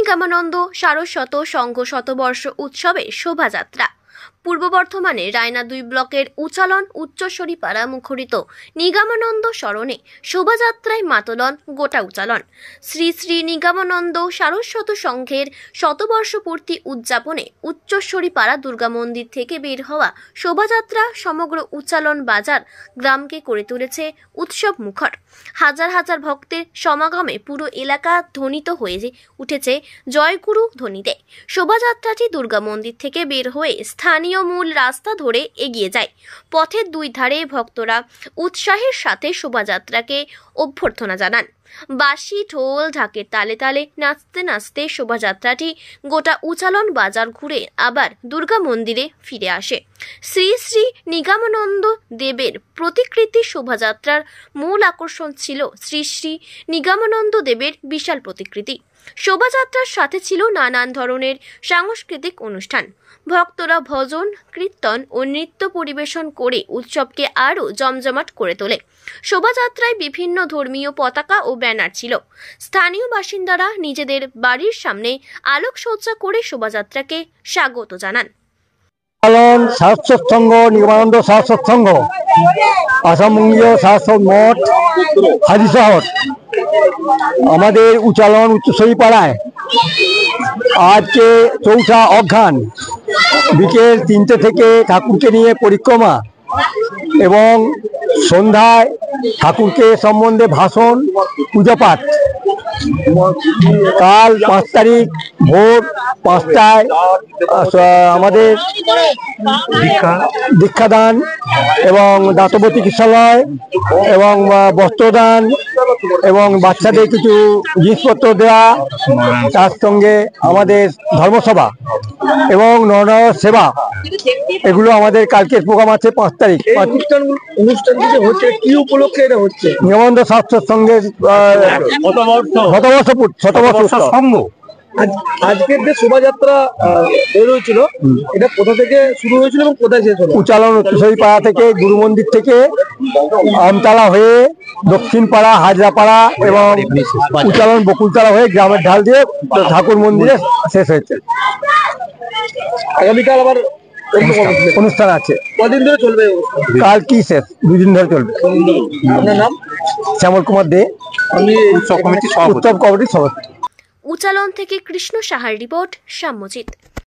নিগমানন্দ সারস্বত সংঘ শতবর্ষ উৎসবের শোভাযাত্রা। পূর্ব বর্ধমানে রায়না 2 ব্লকের উচালন উচ্চস্বরীপাড়া মুখরিত নিগমানন্দ স্মরণে শোভাযাত্রায় মাতলন গোটা উচালন। শ্রী শ্রী নিগমানন্দ সারস্বত সংঘের শতবর্ষ পূর্তি উদযাপনে উচ্চস্বরীপাড়া দুর্গা মন্দির থেকে বের হওয়া শোভাযাত্রা সমগ্র উচালন বাজার গ্রামকে করে তুলেছে উৎসব মুখর। হাজার হাজার ভক্তের সমাগমে পুরো এলাকা ধ্বনিত হয়ে উঠেছে জয়গুরু ধ্বনিতে। শোভাযাত্রাটি দুর্গা মন্দির থেকে বের হয়ে স্থানীয় মূল রাস্তা ধরে এগিয়ে যায়। পথের 2 ধারে ভক্তরা উৎসাহের সাথে শোভাযাত্রাকে অভ্যর্থনা জানান। বাঁশি ঢোল ঢাকের তালে তালে নাচতে নাচতে শোভাযাত্রাটি গোটা উচালন বাজার ঘুরে আবার দুর্গা মন্দিরে ফিরে আসে। শ্রী শ্রী নিগমানন্দ দেবের প্রতিকৃতি শোভাযাত্রার মূল আকর্ষণ ছিল শ্রী শ্রী নিগমানন্দ দেবের বিশাল প্রতিকৃতি। শোভাযাত্রার সাথে ছিল নানান ধরনের সাংস্কৃতিক অনুষ্ঠান। ভক্তরা ভজন কীর্তন ও নৃত্য পরিবেশন করে উৎসবকে আরও জমজমাট করে তোলে। শোভাযাত্রায় বিভিন্ন ধর্মীয় পতাকা ও ব্যানার ছিল। স্থানীয় বাসিন্দারা নিজেদের বাড়ির সামনে আলোকসজ্জা করে শোভাযাত্রাকে স্বাগত জানান। সারস্বত সংঘ, নিগমানন্দ সারস্বত সংঘ, আসামবঙ্গীয় সারস্বত মঠ, হাজি শহর, আমাদের উচালন উচ্চস্বরীপাড়ায় আজকে 4ঠা অঘ্রান বিকেল 3টে থেকে ঠাকুরকে নিয়ে পরিক্রমা এবং সন্ধ্যায় ঠাকুরকে সম্বন্ধে ভাষণ, পূজা পাঠ। কাল 5 তারিখ ভোর 5টায় আমাদের দীক্ষাদান এবং দাতব্য চিকিৎসালয় এবং বস্ত্রদান এবং বাচ্চাদের কিছু জিনিসপত্র দেওয়া, তার সঙ্গে আমাদের ধর্মসভা এবং নরনারায়ণ সেবা, এগুলো আমাদের কালকের প্রোগ্রাম আছে 5 তারিখ। অনুষ্ঠান হচ্ছে কি উপলক্ষে এটা হচ্ছে? নিগমানন্দ সারস্বত সংঘের শতবর্ষ সংঘ। আজকের যে শোভাযাত্রা বের হয়েছিল, এটা কোথা থেকে শুরু হয়েছিল এবং কোথায় শেষ হলো? উচালন উচ্চস্বরীপাড়া থেকে, গুরু মন্দির থেকে আমতলা হয়ে দক্ষিণ পাড়া, হাজরাপাড়া এবং উচালন বকুলতলা হয়ে গ্রামের ঢাল দিয়ে ঠাকুর মন্দিরে শেষ হয়েছে। আগামীকাল আবার অনুষ্ঠান আছে। কদিন ধরে চলবে? কাল কি শেষ, 2 দিন ধরে চলবে। আপনার নাম? শ্যামল কুমার দে, আমি উৎসব কমিটির সভাপতি। উচালন থেকে কৃষ্ণ সাহার রিপোর্ট, সাম্যজিৎ।